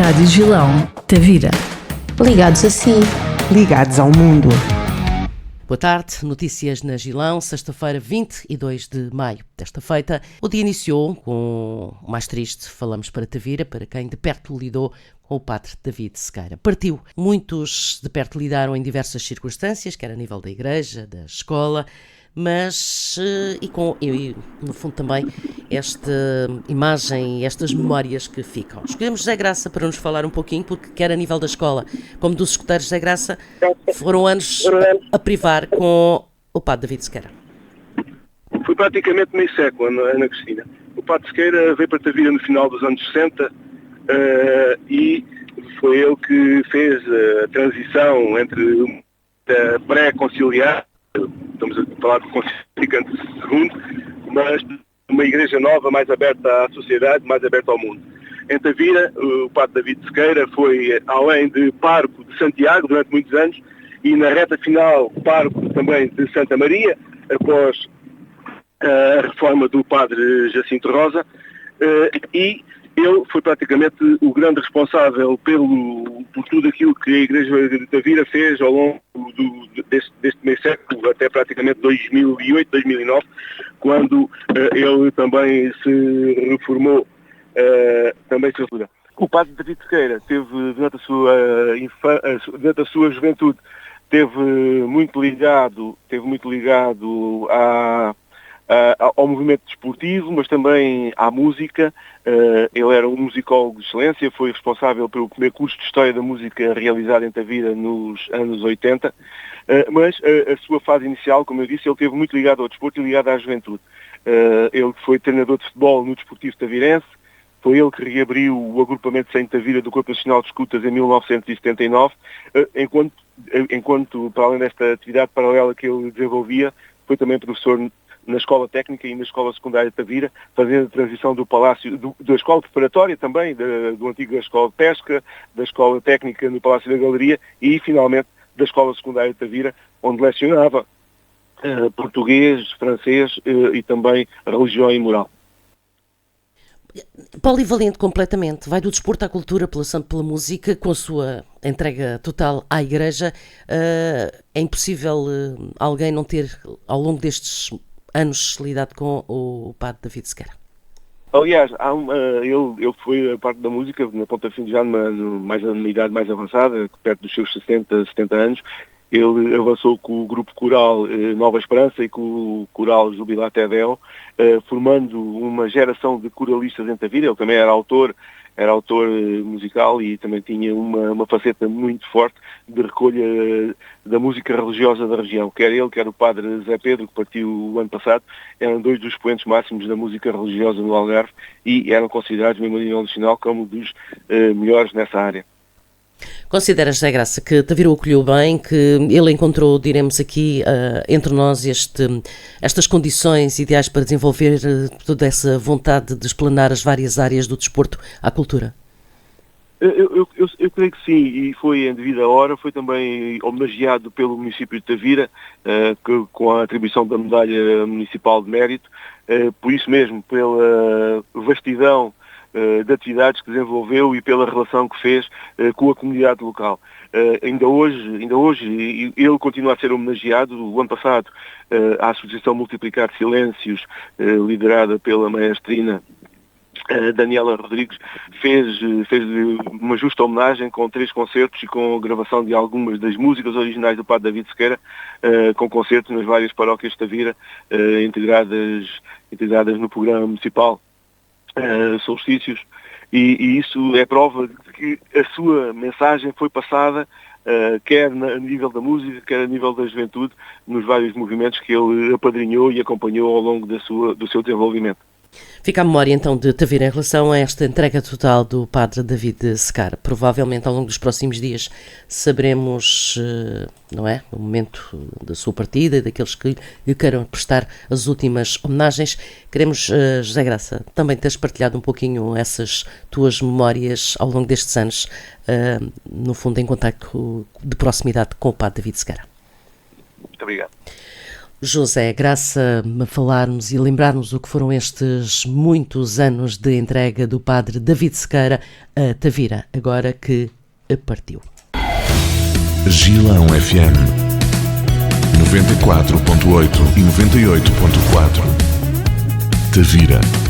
Rádio Gilão, Tavira. Ligados a si. Ligados ao mundo. Boa tarde, notícias na Gilão, sexta-feira, 22 de maio. Desta feita, o dia iniciou com o mais triste, falamos para Tavira, para quem de perto lidou com o padre David Sequeira. Partiu. Muitos de perto lidaram em diversas circunstâncias, quer a nível da igreja, da escola, mas, no fundo também, esta imagem, estas memórias que ficam. Escolhemos José Graça para nos falar um pouquinho, porque quer a nível da escola, como dos escuteiros José Graça, foram anos a privar com o padre David Sequeira. Foi praticamente meio século, Ana Cristina. O padre Sequeira veio para Tavira no final dos anos 60 e foi ele que fez a transição entre a pré-conciliar, estamos a falar do Concílio Vaticano II, mas uma igreja nova, mais aberta à sociedade, mais aberta ao mundo. Em Tavira, o padre David Sequeira foi, além de pároco de Santiago durante muitos anos, e na reta final pároco também de Santa Maria, após a reforma do padre Jacinto Rosa, e ele foi praticamente o grande responsável por tudo aquilo que a Igreja de Tavira fez ao longo deste meio século, até praticamente 2008, 2009, quando ele também se reformou. O padre David Sequeira teve, durante a sua juventude, teve muito ligado ao movimento desportivo, mas também à música. Ele era um musicólogo de excelência, foi responsável pelo primeiro curso de História da Música realizado em Tavira nos anos 80, mas a sua fase inicial, como eu disse, ele esteve muito ligado ao desporto e ligado à juventude. Ele foi treinador de futebol no Desportivo Tavirense, foi ele que reabriu o agrupamento Sem Tavira do Corpo Nacional de Escutas em 1979, enquanto, para além desta atividade paralela que ele desenvolvia, foi também professor na Escola Técnica e na Escola Secundária de Tavira, fazendo a transição do Palácio, da Escola Preparatória também, do antigo Escola de Pesca, da Escola Técnica no Palácio da Galeria e, finalmente, da Escola Secundária de Tavira, onde lecionava português, francês e também religião e moral. Polivalente completamente, vai do desporto à cultura, pela música, com a sua entrega total à Igreja. É impossível alguém não ter, ao longo destes anos, lidado com o padre David Sequeira. Aliás, ele foi a parte da música, na ponta fim já numa idade mais avançada, perto dos seus 60, 70 anos. Ele avançou com o grupo coral Nova Esperança e com o coral Jubilate Edel, formando uma geração de coralistas em Tavira. Ele também era autor musical e também tinha uma faceta muito forte de recolha da música religiosa da região. Quer ele, quer o padre Zé Pedro, que partiu o ano passado, eram dois dos expoentes máximos da música religiosa no Algarve e eram considerados, mesmo a nível nacional, como dos melhores nessa área. Considera, José Graça, que Tavira o acolheu bem, que ele encontrou, diremos aqui, entre nós estas condições ideais para desenvolver toda essa vontade de explanar as várias áreas do desporto à cultura? Eu creio que sim, e foi em devida hora, foi também homenageado pelo município de Tavira, com a atribuição da medalha municipal de mérito, por isso mesmo, pela vastidão de atividades que desenvolveu e pela relação que fez com a comunidade local. Ainda hoje ele continua a ser homenageado. O ano passado, a Associação Multiplicar Silêncios, liderada pela maestrina Daniela Rodrigues, fez uma justa homenagem com 3 concertos e com a gravação de algumas das músicas originais do padre David Sequeira, com concertos nas várias paróquias de Tavira, integradas no programa municipal Solstícios, e isso é prova de que a sua mensagem foi passada, quer a nível da música, quer a nível da juventude, nos vários movimentos que ele apadrinhou e acompanhou ao longo do seu desenvolvimento. Fica a memória então de Tavira em relação a esta entrega total do padre David Sequeira. Provavelmente ao longo dos próximos dias saberemos, não é, o momento da sua partida e daqueles que lhe queiram prestar as últimas homenagens. Queremos, José Graça, também teres partilhado um pouquinho essas tuas memórias ao longo destes anos, no fundo em contacto de proximidade com o padre David Sequeira. Muito obrigado. José, graça a falarmos e lembrarmos o que foram estes muitos anos de entrega do padre David Sequeira a Tavira, agora que partiu. Gilão FM 94.8 e 98.4 Tavira.